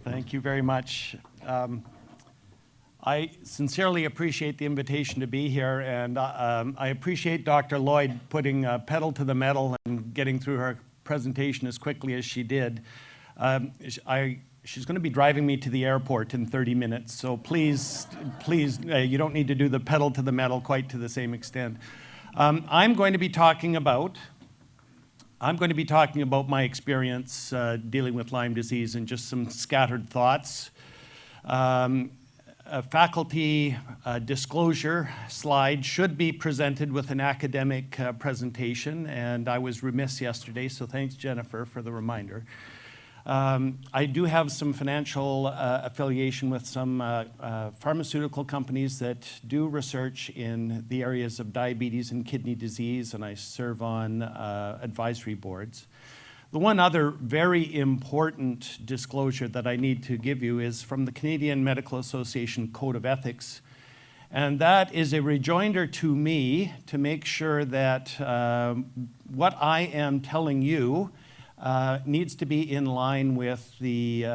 Thank you very much. I sincerely appreciate the invitation to be here, and I appreciate Dr. Lloyd putting pedal to the metal and getting through her presentation as quickly as she did. She's going to be driving me to the airport in 30 minutes, so please, you don't need to do the pedal to the metal quite to the same extent. I'm going to be talking about my experience dealing with Lyme disease and just some scattered thoughts. A faculty disclosure slide should be presented with an academic presentation, and I was remiss yesterday, so thanks, Jennifer, for the reminder. I do have some financial affiliation with some pharmaceutical companies that do research in the areas of diabetes and kidney disease, and I serve on advisory boards. The one other very important disclosure that I need to give you is from the Canadian Medical Association Code of Ethics, and that is a rejoinder to me to make sure that what I am telling you needs to be in line with the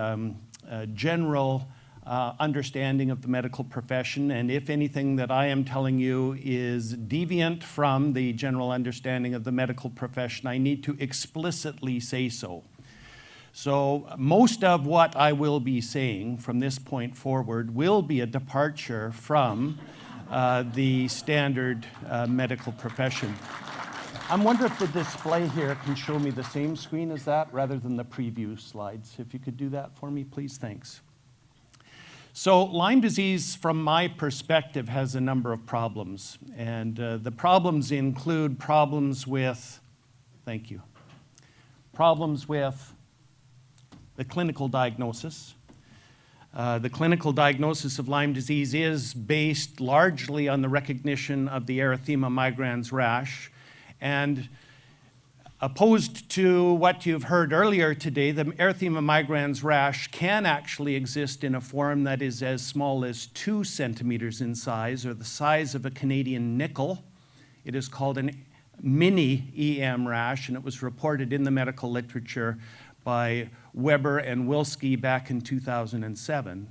general understanding of the medical profession, and if anything that I am telling you is deviant from the general understanding of the medical profession, I need to explicitly say so. So most of what I will be saying from this point forward will be a departure from the standard medical profession. I'm wondering if the display here can show me the same screen as that rather than the preview slides. If you could do that for me, please, thanks. So Lyme disease, from my perspective, has a number of problems. And the problems include problems with, thank you, problems with the clinical diagnosis. The clinical diagnosis of Lyme disease is based largely on the recognition of the erythema migrans rash. And opposed to what you've heard earlier today, the erythema migrans rash can actually exist in a form that is as small as 2 centimeters in size, or the size of a Canadian nickel. It is called a mini EM rash, and it was reported in the medical literature by Weber and Wilski back in 2007.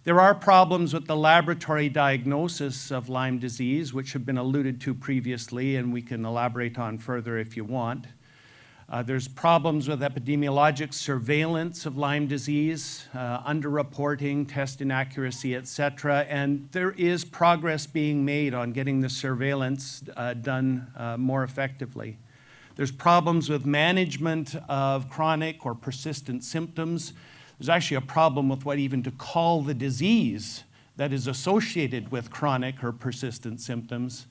There are problems with the laboratory diagnosis of Lyme disease, which have been alluded to previously, and we can elaborate on further if you want. There's problems with epidemiologic surveillance of Lyme disease, underreporting, test inaccuracy, etc. And there is progress being made on getting the surveillance done more effectively. There's problems with management of chronic or persistent symptoms. There's actually a problem with what even to call the disease that is associated with chronic or persistent symptoms.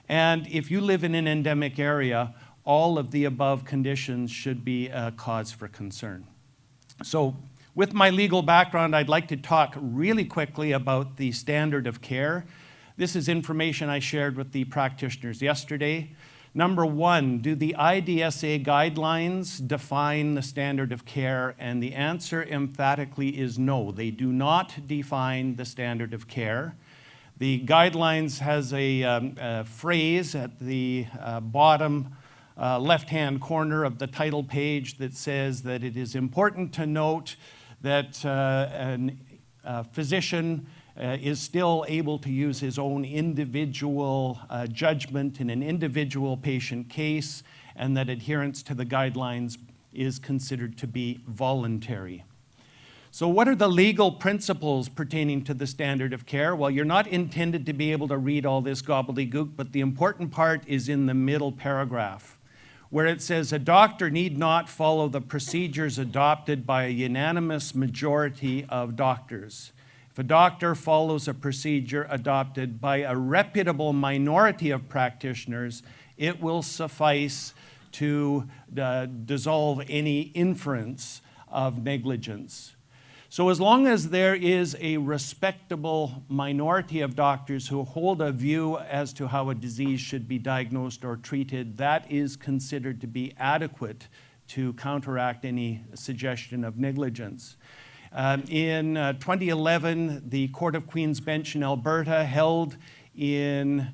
And if you live in an endemic area, all of the above conditions should be a cause for concern. So with my legal background, I'd like to talk really quickly about the standard of care. This is information I shared with the practitioners yesterday. Number one, do the IDSA guidelines define the standard of care? And the answer emphatically is no. They do not define the standard of care. The guidelines has a phrase at the bottom left-hand corner of the title page that says that it is important to note that a physician is still able to use his own individual judgment in an individual patient case, and that adherence to the guidelines is considered to be voluntary. So what are the legal principles pertaining to the standard of care? Well, you're not intended to be able to read all this gobbledygook, but the important part is in the middle paragraph, where it says a doctor need not follow the procedures adopted by a unanimous majority of doctors. If a doctor follows a procedure adopted by a reputable minority of practitioners, it will suffice to dissolve any inference of negligence. So as long as there is a respectable minority of doctors who hold a view as to how a disease should be diagnosed or treated, that is considered to be adequate to counteract any suggestion of negligence. In 2011, the Court of Queen's Bench in Alberta held in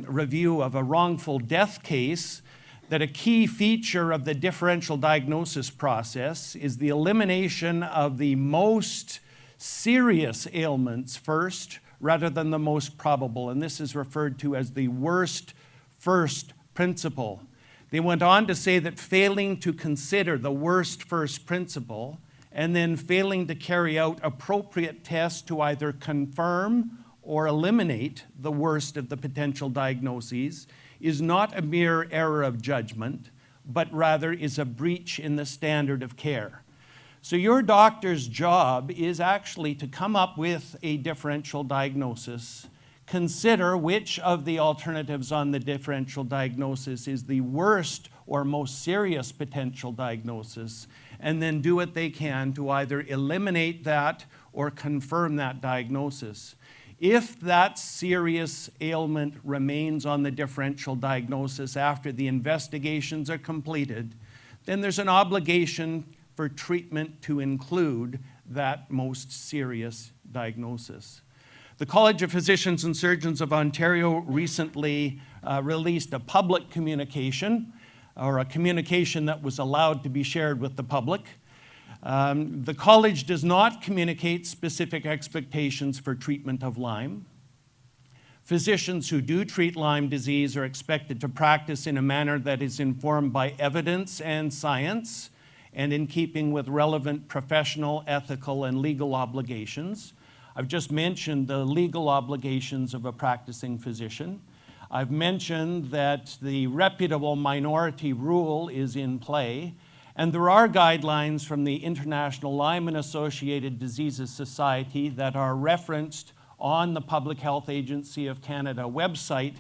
review of a wrongful death case that a key feature of the differential diagnosis process is the elimination of the most serious ailments first rather than the most probable, and this is referred to as the worst first principle. They went on to say that failing to consider the worst first principle and then failing to carry out appropriate tests to either confirm or eliminate the worst of the potential diagnoses is not a mere error of judgment, but rather is a breach in the standard of care. So your doctor's job is actually to come up with a differential diagnosis, consider which of the alternatives on the differential diagnosis is the worst or most serious potential diagnosis, and then do what they can to either eliminate that or confirm that diagnosis. If that serious ailment remains on the differential diagnosis after the investigations are completed, then there's an obligation for treatment to include that most serious diagnosis. The College of Physicians and Surgeons of Ontario recently released a public communication, or a communication that was allowed to be shared with the public. The college does not communicate specific expectations for treatment of Lyme. Physicians who do treat Lyme disease are expected to practice in a manner that is informed by evidence and science, and in keeping with relevant professional, ethical, and legal obligations. I've just mentioned the legal obligations of a practicing physician. I've mentioned that the reputable minority rule is in play, and there are guidelines from the International Lyme and Associated Diseases Society that are referenced on the Public Health Agency of Canada website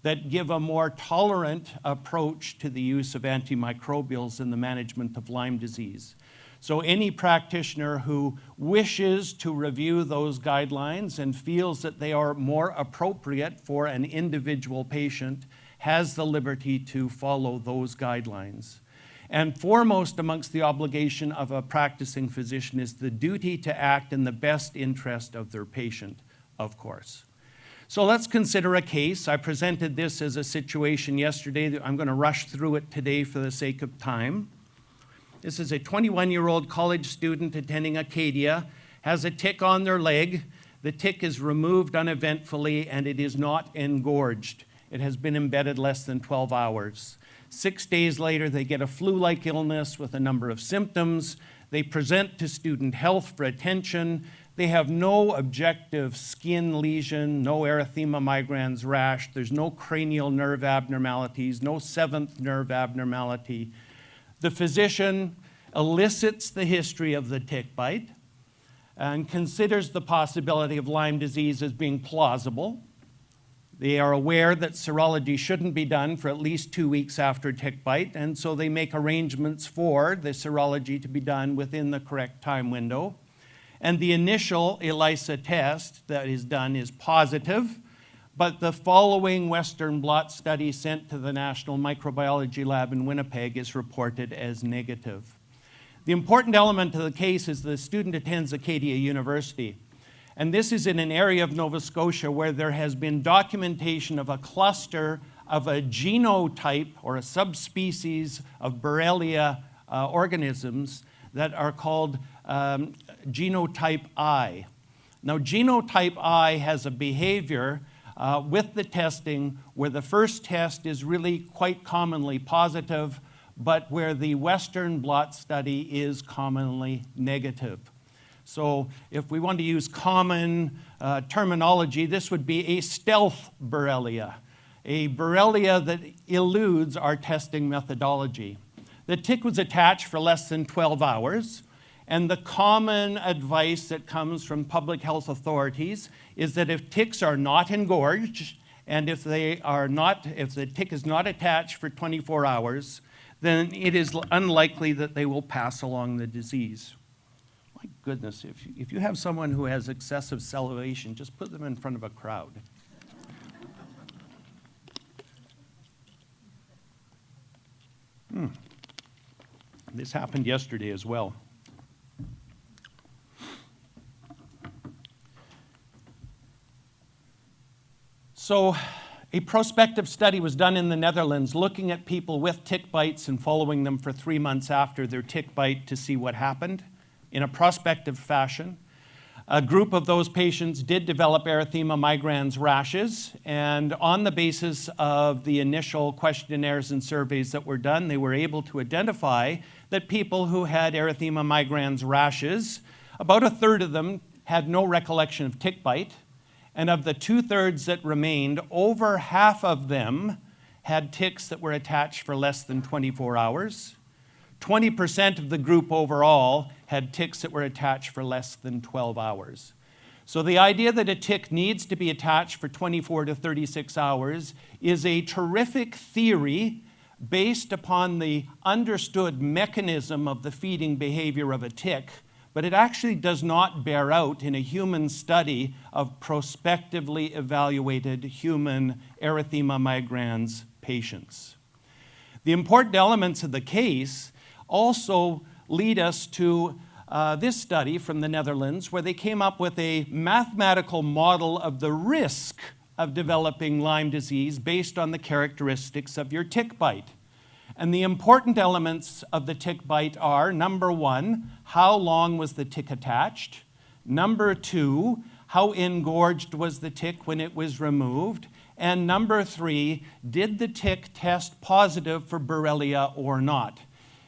that give a more tolerant approach to the use of antimicrobials in the management of Lyme disease. So any practitioner who wishes to review those guidelines and feels that they are more appropriate for an individual patient has the liberty to follow those guidelines. And foremost amongst the obligation of a practicing physician is the duty to act in the best interest of their patient, of course. So let's consider a case. I presented this as a situation yesterday. I'm going to rush through it today for the sake of time. This is a 21-year-old college student attending Acadia, has a tick on their leg. The tick is removed uneventfully and it is not engorged. It has been embedded less than 12 hours. 6 days later, they get a flu-like illness with a number of symptoms. They present to student health for attention. They have no objective skin lesion, no erythema migrans rash. There's no cranial nerve abnormalities, no seventh nerve abnormality. The physician elicits the history of the tick bite and considers the possibility of Lyme disease as being plausible. They are aware that serology shouldn't be done for at least 2 weeks after tick bite, and so they make arrangements for the serology to be done within the correct time window. And the initial ELISA test that is done is positive, but the following Western blot study sent to the National Microbiology Lab in Winnipeg is reported as negative. The important element of the case is the student attends Acadia University. And this is in an area of Nova Scotia where there has been documentation of a cluster of a genotype or a subspecies of Borrelia organisms that are called genotype I. Now, genotype I has a behavior with the testing where the first test is really quite commonly positive, but where the Western blot study is commonly negative. So if we want to use common terminology, this would be a stealth Borrelia, a Borrelia that eludes our testing methodology. The tick was attached for less than 12 hours, and the common advice that comes from public health authorities is that if ticks are not engorged, and if the tick is not attached for 24 hours, then it is unlikely that they will pass along the disease. My goodness, if you have someone who has excessive salivation, just put them in front of a crowd. This happened yesterday as well. So A prospective study was done in the Netherlands looking at people with tick bites and following them for 3 months after their tick bite to see what happened in a prospective fashion. A group of those patients did develop erythema migrans rashes, and on the basis of the initial questionnaires and surveys that were done, they were able to identify that people who had erythema migrans rashes, about a third of them had no recollection of tick bite, and of the 2/3 that remained, over half of them had ticks that were attached for less than 24 hours. 20% of the group overall had ticks that were attached for less than 12 hours. So the idea that a tick needs to be attached for 24 to 36 hours is a terrific theory based upon the understood mechanism of the feeding behavior of a tick, but it actually does not bear out in a human study of prospectively evaluated human erythema migrans patients. The important elements of the case also lead us to this study from the Netherlands, where they came up with a mathematical model of the risk of developing Lyme disease based on the characteristics of your tick bite. And the important elements of the tick bite are, number one, how long was the tick attached? Number two, how engorged was the tick when it was removed? And number three, did the tick test positive for Borrelia or not?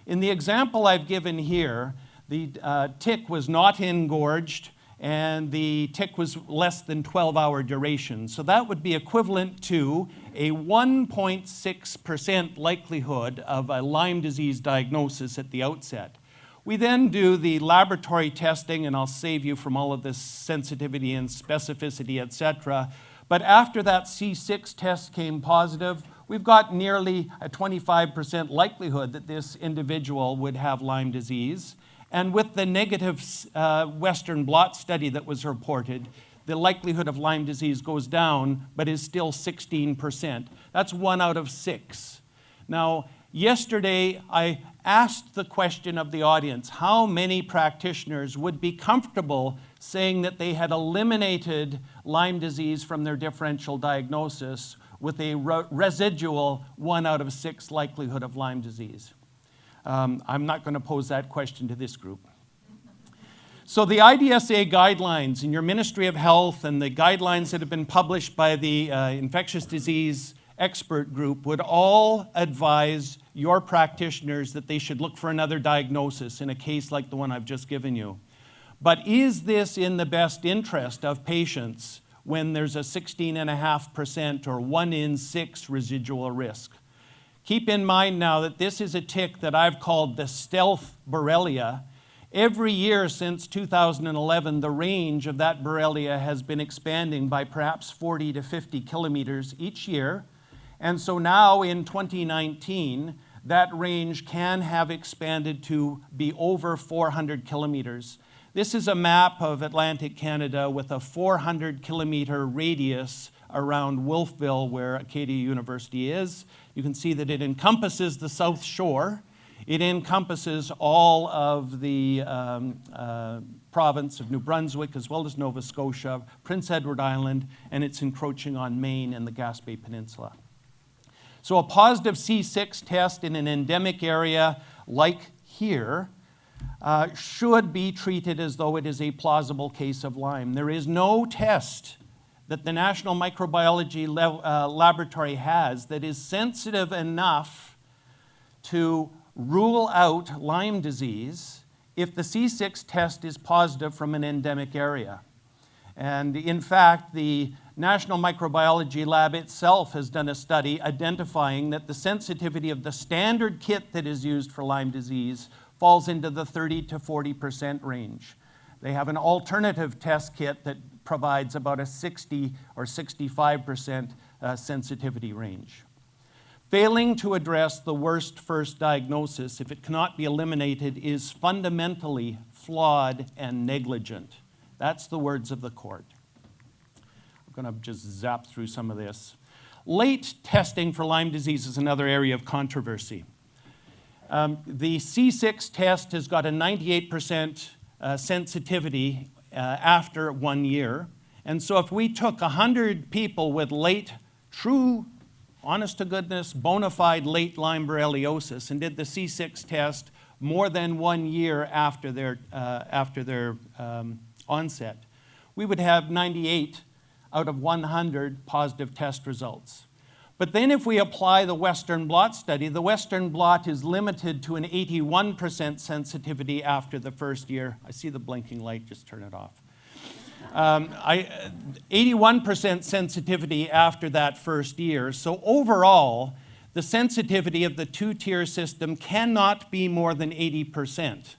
In the example I've given here, the tick was not engorged, and the tick was less than 12-hour duration. So that would be equivalent to a 1.6% likelihood of a Lyme disease diagnosis at the outset. We then do the laboratory testing, and I'll save you from all of this sensitivity and specificity, etc. But after that C6 test came positive, we've got nearly a 25% likelihood that this individual would have Lyme disease. And with the negative Western blot study that was reported, the likelihood of Lyme disease goes down, but is still 16%. That's 1 out of 6. Now, yesterday, I asked the question of the audience, how many practitioners would be comfortable saying that they had eliminated Lyme disease from their differential diagnosis with a residual 1 out of 6 likelihood of Lyme disease? I'm not going to pose that question to this group. So the IDSA guidelines in your Ministry of Health and the guidelines that have been published by the infectious disease expert group would all advise your practitioners that they should look for another diagnosis in a case like the one I've just given you. But is this in the best interest of patients when there's a 16.5% or 1 in 6 residual risk? Keep in mind now that this is a tick that I've called the stealth Borrelia. Every year since 2011, the range of that Borrelia has been expanding by perhaps 40 to 50 kilometers each year. And so now in 2019, that range can have expanded to be over 400 kilometers. This is a map of Atlantic Canada with a 400-kilometer radius around Wolfville, where Acadia University is. You can see that it encompasses the South Shore. It encompasses all of the province of New Brunswick, as well as Nova Scotia, Prince Edward Island, and it's encroaching on Maine and the Gaspé Peninsula. So a positive C6 test in an endemic area like here should be treated as though it is a plausible case of Lyme. There is no test that the National Microbiology Laboratory has that is sensitive enough to rule out Lyme disease if the C6 test is positive from an endemic area. And in fact, the National Microbiology Lab itself has done a study identifying that the sensitivity of the standard kit that is used for Lyme disease falls into the 30 to 40% range. They have an alternative test kit that provides about a 60 or 65% sensitivity range. Failing to address the worst first diagnosis, if it cannot be eliminated, is fundamentally flawed and negligent. That's the words of the court. I'm going to just zap through some of this. Late testing for Lyme disease is another area of controversy. The C6 test has got a 98% sensitivity after 1 year. And so if we took 100 people with late true, honest-to-goodness, bona fide late Lyme borreliosis and did the C6 test more than 1 year after their onset, we would have 98 out of 100 positive test results. But then if we apply the Western blot study, the Western blot is limited to an 81% sensitivity after the first year. I see the blinking light, just turn it off. 81% sensitivity after that first year. So overall, the sensitivity of the two-tier system cannot be more than 80%.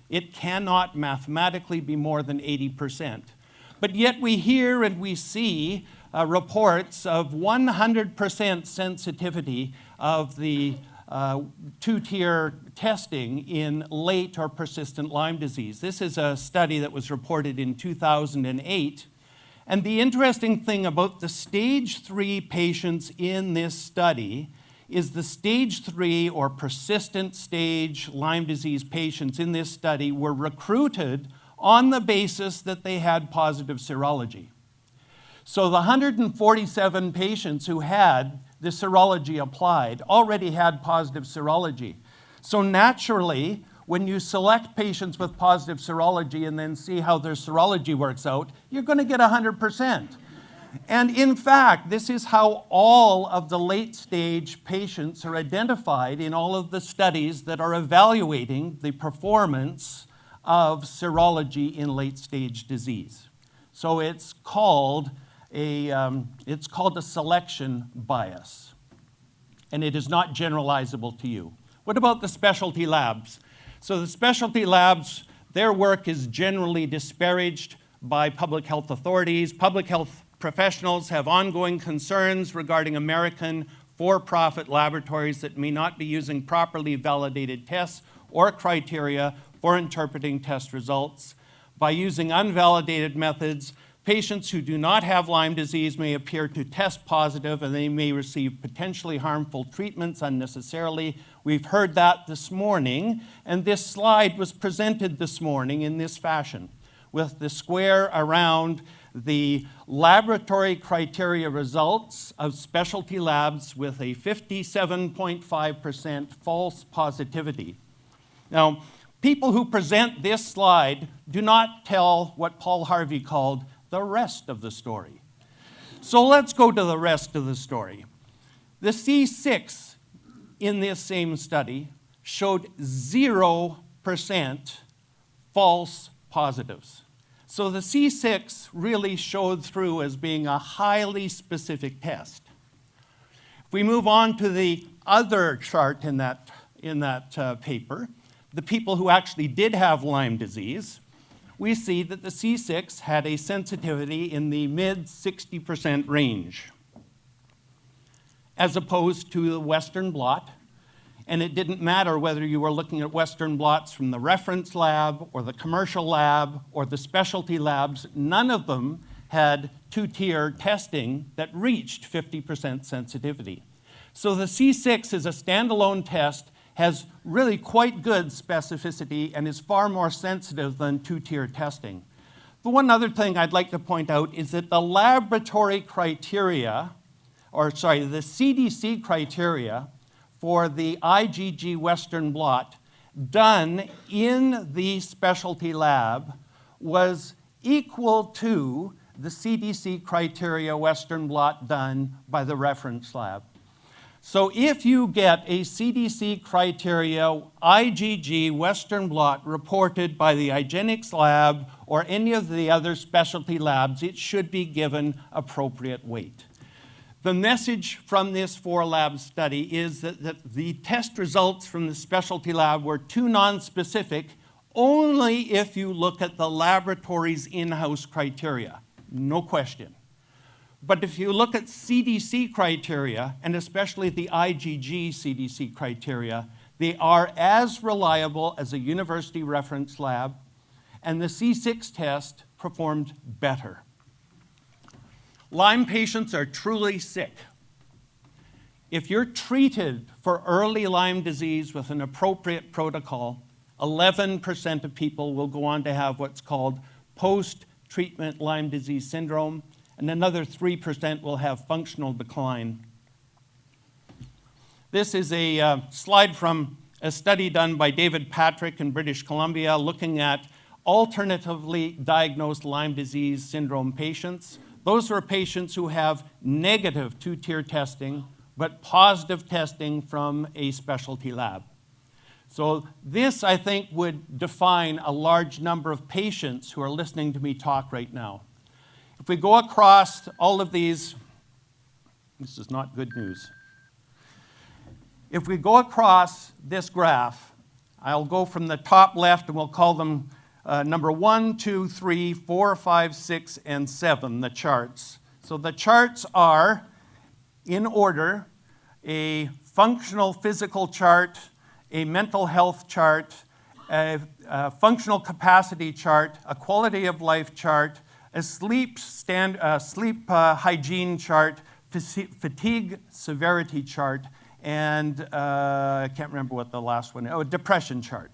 It cannot mathematically be more than 80%. But yet we hear and we see reports of 100% sensitivity of the two-tier testing in late or persistent Lyme disease. This is a study that was reported in 2008. And the interesting thing about the stage 3 patients in this study is the stage 3 or persistent stage Lyme disease patients in this study were recruited on the basis that they had positive serology. So the 147 patients who had the serology applied already had positive serology. So naturally, when you select patients with positive serology and then see how their serology works out, you're going to get 100%. And in fact, this is how all of the late-stage patients are identified in all of the studies that are evaluating the performance of serology in late-stage disease. So it's called a selection bias, and it is not generalizable to you. What about the specialty labs? So the specialty labs, their work is generally disparaged by public health authorities. Public health professionals have ongoing concerns regarding American for-profit laboratories that may not be using properly validated tests or criteria for interpreting test results. By using unvalidated methods, patients who do not have Lyme disease may appear to test positive and they may receive potentially harmful treatments unnecessarily. We've heard that this morning, and this slide was presented this morning in this fashion, with the square around the laboratory criteria results of specialty labs with a 57.5% false positivity. Now, people who present this slide do not tell what Paul Harvey called the rest of the story. So let's go to the rest of the story. The C6 in this same study showed 0% false positives. So the C6 really showed through as being a highly specific test. If we move on to the other chart in that paper, the people who actually did have Lyme disease, we see that the C6 had a sensitivity in the mid-60% range, as opposed to the Western blot. And it didn't matter whether you were looking at Western blots from the reference lab or the commercial lab or the specialty labs. None of them had two-tier testing that reached 50% sensitivity. So the C6 is a standalone test, has really quite good specificity, and is far more sensitive than two-tier testing. The one other thing I'd like to point out is that the laboratory criteria, the CDC criteria for the IgG Western blot done in the specialty lab was equal to the CDC criteria Western blot done by the reference lab. So if you get a CDC criteria IgG Western blot reported by the IGeneX lab or any of the other specialty labs, it should be given appropriate weight. The message from this 4-lab study is that the test results from the specialty lab were too nonspecific only if you look at the laboratory's in-house criteria, no question. But if you look at CDC criteria, and especially the IgG CDC criteria, they are as reliable as a university reference lab, and the C6 test performed better. Lyme patients are truly sick. If you're treated for early Lyme disease with an appropriate protocol, 11% of people will go on to have what's called post-treatment Lyme disease syndrome, and another 3% will have functional decline. This is a slide from a study done by David Patrick in British Columbia looking at alternatively diagnosed Lyme disease syndrome patients. Those are patients who have negative two-tier testing, but positive testing from a specialty lab. So this, I think, would define a large number of patients who are listening to me talk right now. If we go across all of these, this is not good news. If we go across this graph, I'll go from the top left and we'll call them number 1, 2, 3, 4, 5, 6, and 7, the charts. So the charts are, in order, a functional physical chart, a mental health chart, a functional capacity chart, a quality of life chart, a sleep hygiene chart, fatigue severity chart, and I can't remember what the last one is, a depression chart.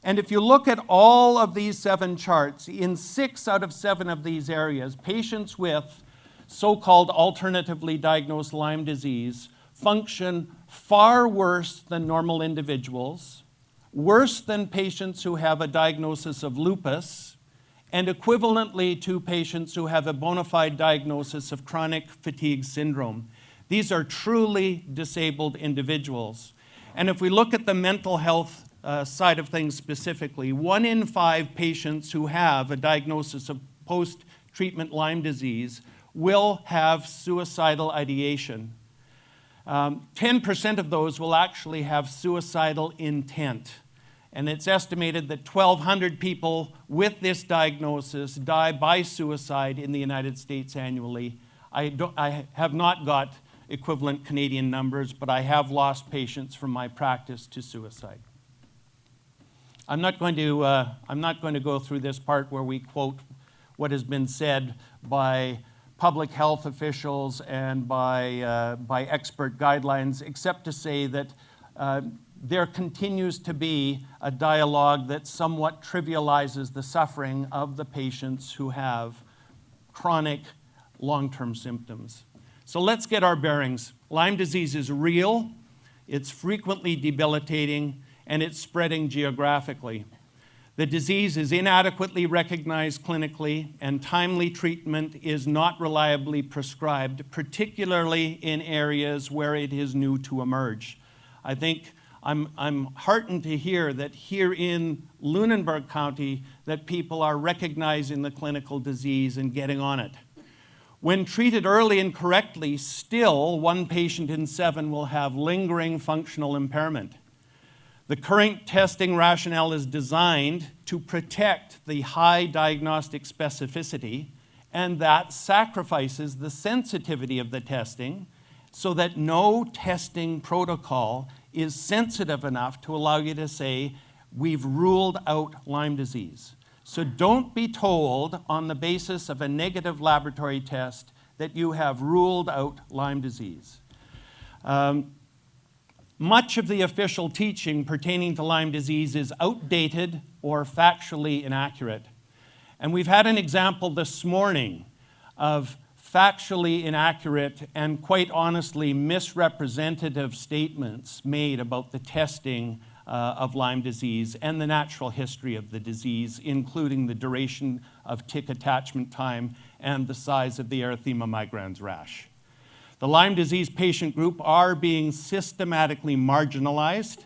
And if you look at all of these 7 charts, in 6 out of 7 of these areas, patients with so-called alternatively diagnosed Lyme disease function far worse than normal individuals, worse than patients who have a diagnosis of lupus, and equivalently to patients who have a bona fide diagnosis of chronic fatigue syndrome. These are truly disabled individuals. And if we look at the mental health side of things specifically, 1 in 5 patients who have a diagnosis of post-treatment Lyme disease will have suicidal ideation. 10% of those will actually have suicidal intent. And it's estimated that 1,200 people with this diagnosis die by suicide in the United States annually. I have not got equivalent Canadian numbers, but I have lost patients from my practice to suicide. I'm not going to go through this part where we quote what has been said by public health officials and by expert guidelines, except to say that there continues to be a dialogue that somewhat trivializes the suffering of the patients who have chronic long-term symptoms. So let's get our bearings. Lyme disease is real, it's frequently debilitating, and it's spreading geographically. The disease is inadequately recognized clinically, and timely treatment is not reliably prescribed, particularly in areas where it is new to emerge. I think I'm heartened to hear that here in Lunenburg County that people are recognizing the clinical disease and getting on it. When treated early and correctly, still 1 patient in 7 will have lingering functional impairment. The current testing rationale is designed to protect the high diagnostic specificity, and that sacrifices the sensitivity of the testing so that no testing protocol is sensitive enough to allow you to say, we've ruled out Lyme disease. So don't be told on the basis of a negative laboratory test that you have ruled out Lyme disease. Much of the official teaching pertaining to Lyme disease is outdated or factually inaccurate. And we've had an example this morning of factually inaccurate and quite honestly misrepresentative statements made about the testing of Lyme disease and the natural history of the disease, including the duration of tick attachment time and the size of the erythema migrans rash. The Lyme disease patient group are being systematically marginalized,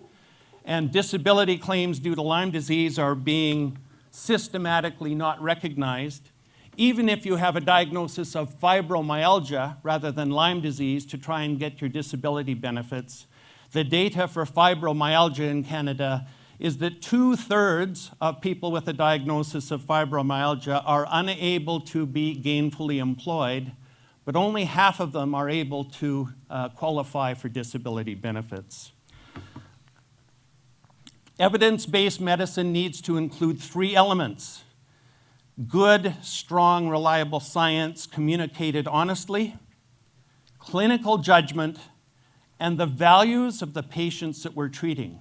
and disability claims due to Lyme disease are being systematically not recognized, even if you have a diagnosis of fibromyalgia rather than Lyme disease to try and get your disability benefits. The data for fibromyalgia in Canada is that 2/3 of people with a diagnosis of fibromyalgia are unable to be gainfully employed, but only half of them are able to qualify for disability benefits. Evidence-based medicine needs to include 3 elements: good, strong, reliable science communicated honestly, clinical judgment, and the values of the patients that we're treating.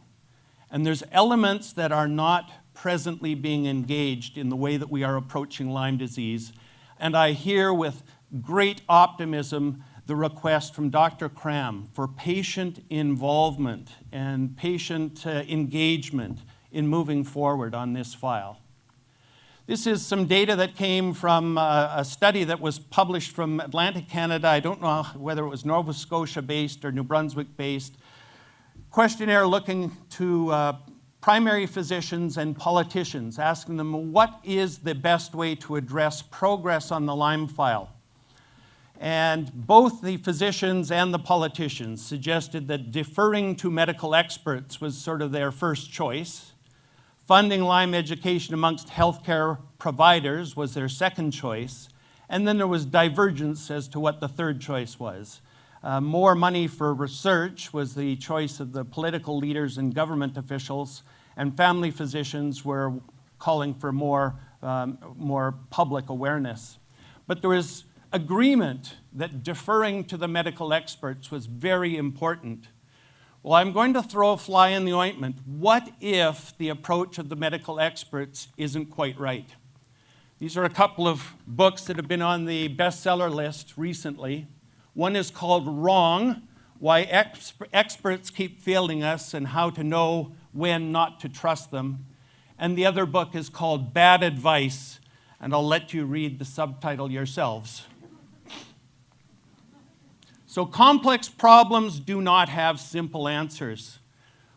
And there's elements that are not presently being engaged in the way that we are approaching Lyme disease. And I hear with great optimism the request from Dr. Cram for patient involvement and patient engagement in moving forward on this file. This is some data that came from a study that was published from Atlantic Canada. I don't know whether it was Nova Scotia-based or New Brunswick-based. Questionnaire looking to primary physicians and politicians, asking them what is the best way to address progress on the Lyme file. And both the physicians and the politicians suggested that deferring to medical experts was sort of their first choice. Funding Lyme education amongst healthcare providers was their second choice. And then there was divergence as to what the third choice was. More money for research was the choice of the political leaders and government officials, and family physicians were calling for more public awareness. But there was agreement that deferring to the medical experts was very important. Well, I'm going to throw a fly in the ointment. What if the approach of the medical experts isn't quite right? These are a couple of books that have been on the bestseller list recently. One is called Wrong, Why Experts Keep Failing Us and How to Know When Not to Trust Them. And the other book is called Bad Advice, and I'll let you read the subtitle yourselves. So complex problems do not have simple answers.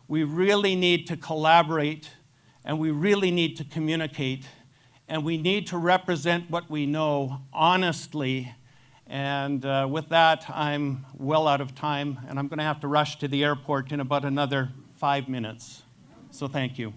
We really need to collaborate, and we really need to communicate, and we need to represent what we know honestly. And with that, I'm well out of time, and I'm going to have to rush to the airport in about another 5 minutes. So thank you.